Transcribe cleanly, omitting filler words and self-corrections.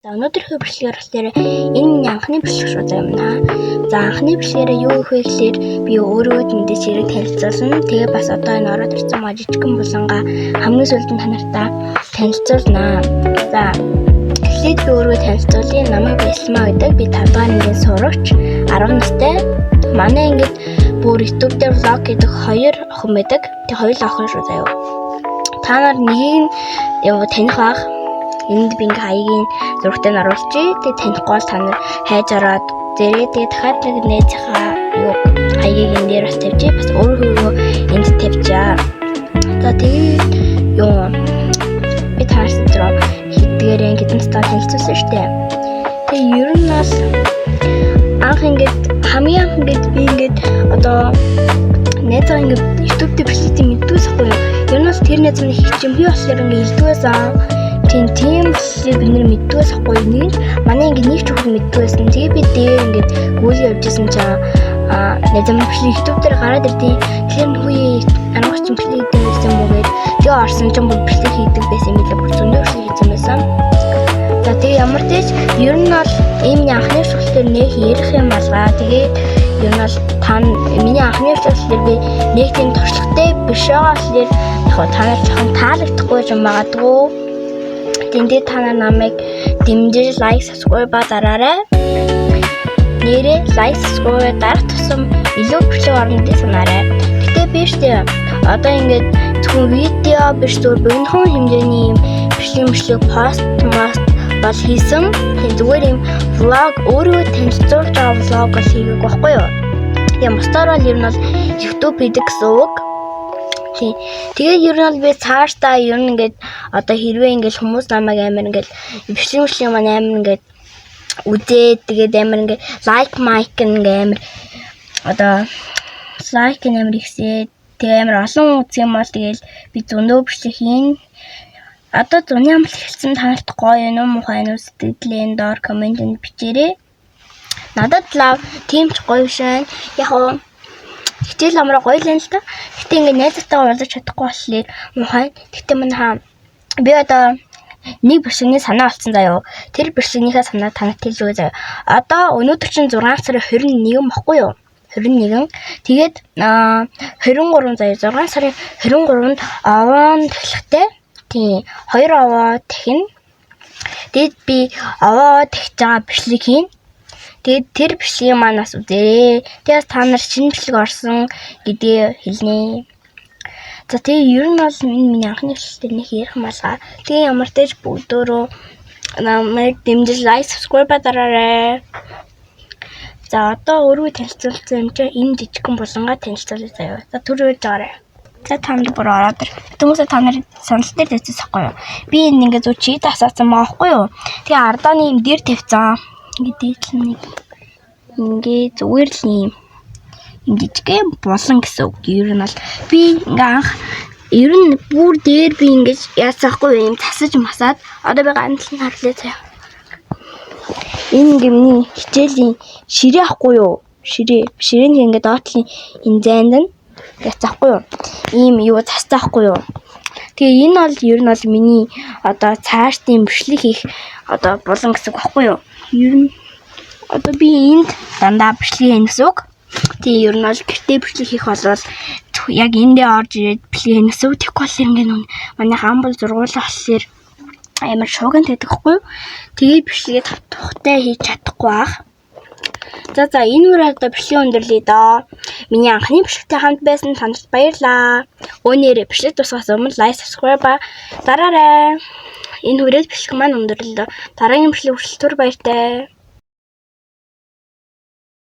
За өнөөдрийнхөө бичлэгээр болохоор энэ миний анхны бичлэг шүү дээ юм аа. За анхны бичлэгээрээ юу их вэ гэхээр би өөрөө тэндээс ирээд танилцуулсан. Тэгээ бас одоо энэ ороод ирсэн маа жижигхэн булангаа хамгийн сүүлд нь танартаа танилцуулнаа. За эхлээд би өөрөө танилцуулъя. Намайг Бэлмаа гэдэг. Би 5 дахь ангийн сурагч 10 настай. Манай ингээд бүр YouTube дээр vlog гэдэг 2 охин байдаг. Тэгээ хоёулаа охин шүү заяа. Та нар нэгийг таних бах. Энд би ингээ хаягийн зургтаа оруулчих. Тэгээ танихгүй бол та нар хайж ороод зэрэг тэгээ дахиад нэг нээжийнхаа юу хаягийг энэ дээр бас тавьчих. Бас өөрөө энд тавьчаа. За тэгээд юу би таарч зураг хэдгээр ингэдэн стал хэлцүүлсэн шүү дээ. Тэгээ ер нь бас анх ингээд хамгийн анх ингээд би ингээд одоо нээзээ ингээд YouTube дээр бичлэгтэй мэддгээс ахгүй юу. Ер нь бас тэр нээзээ хичмхий болохоор ингээд илдвэсэн. Тийм бид нэр мэддгээс ахгүй нэг манай ингээд нэг ч хүн мэддгээсэн. Тэгээ би дээр ингээд гүүл явжсэн чинь нээзээ бичлэг YouTube дээр гараад ирдیں۔ Тэгэхээр хүү анхаач бичлэг хийдэг байсан мó гээд тэгээ орсон чинь бүр бичлэг хийдэг байсан юм билээ. Бүр зөндөө бичлэг хийсэн байсан. За тэгээ ямар ч ер нь бол ийм анхны бичлэгтэр нэг ярих юм алгаа. Тэгээд ер нь бол миний анхны бичлэгтэр би нэг тийм туршлагатай биш байгаа болохоор яг та нар жоохон таалагдахгүй юм магадгүй. Тэндээ та нар намайг дэмжиж лайк subscribe дараарай. Нэрээ лайк subscribe дарах тусам илүү бичлэг орно гэж санаарай. Гэтэ биш дээ. Одоо ингээд зөвхөн видео биш зүгээр богинохон хэмжээний юм бичлэг пост бол хийсэн. Тийм зүгээр юм vlog өөрөө танилцуулж байгаа vlog бол хийгээг байхгүй юу? Тийм бусдаар бол ер нь бол YouTube хийдэг гэсэн үг. Тэгээд ер нь бол би цаашдаа ер нь ингээд одоо хэрвээ ингээд хүмүүс намайг амар ингээд бичлэг маань амар ингээд үзээд тэгээд амар ингээд лайк ингээд амар одоо лайк амар ихсээ тэгээд амар олон үзэх юм бол тэгээд би зөндөө бичлэг хийн. Одоо зуны амлал хэлсэн танарт гоё юм уу муухай юм уу сэтгэлэн доор комментэнд бичээрэй. Надад лав тийм ч гоё шин яг хичээл амраа гоё л юм л та. Гэтэ ингээ найзтайгаа уулзах чадахгүй болохоор муухай. Гэтэ мань би одоо нэг бичлэгний санаа олцсон заяа. Тэр бичлэгнийхээ санаа танад хэлвэ заяа. Одоо өнөөдөр чинь 6 сарын 21 баггүй юу? 21. Тэгээд 23 заяа 6 сарын 23-нд аваан тэглэхтэй. Тийм 2 аваа тэхнэ. Тэгэд би аваа тэгж байгаа бичлэг хийн. Тэгээд тэр бичлэгийг маань бас үзээрэй. Тэгээд та нар шинэ бичлэг орсон гэдгийг хэлнэ. За тэгээд ер нь бол миний анхны бичлэгтэр нэг ярих малгай. Тэгээд ямар ч тач бүгдөө намайг дэмжиж лайк subscribe дараарай. За одоо өөрөө танилцуулсан юм чинь энэ жижигхэн булангаа танилцуулъя заяа. За түрүүж байгаарай. За та нар бүр ороод ир. Тэмүүсээ та нар санал дээр дэвсэж байхгүй юу? Би энэ ингээ зүг чийд асаасан маа байхгүй юу? Тэгээ ардааны юм дээр тавьцсан. Ингээд л нэг ингээ зүгээр л юм жижигхэн булан гэсэн үг. Ер нь бол би ингээ анх ер нь бүр дээр би ингээ яацахгүй юм засаж масаад одоо би ганцлан харлаа заяа. Энэ гэмний хичээлийн ширээ ахгүй юу? Ширээний ингээ доотлын энэ зайнд нь яцахгүй юу? Ийм юу цацтаахгүй юу? Тэгээ энэ бол ер нь бол миний одоо цаашдын бичлэг хийх одоо булан гэсэн үг байхгүй юу? Ер нь одоо би энд дандаа бичлэг хийн гэсэн үг. Тэгээ ер нь бол гэртээ бичлэг хийх болвол яг эндээ орж ирээд бичлэг хийн гэсэн үг. Тэгэхгүй бол ингээ манай хамбал зургуулах болохоор амар шууган байдаг хгүй юу? Тэгээ бичлэгээ тухтай хийж чадахгүй бах. За энэ үрээ одоо бичлэг өндөрлөе доо. Миний анхны бичлэгтэй хамт байсан танд баярлалаа. Өнөөдөр бичлэг тусгаас өмнө лайк subscribe дараарай. Энэ үрээ бичлэг маань өндөрлөө. Дараагийн бичлэг хүртэл баяртай.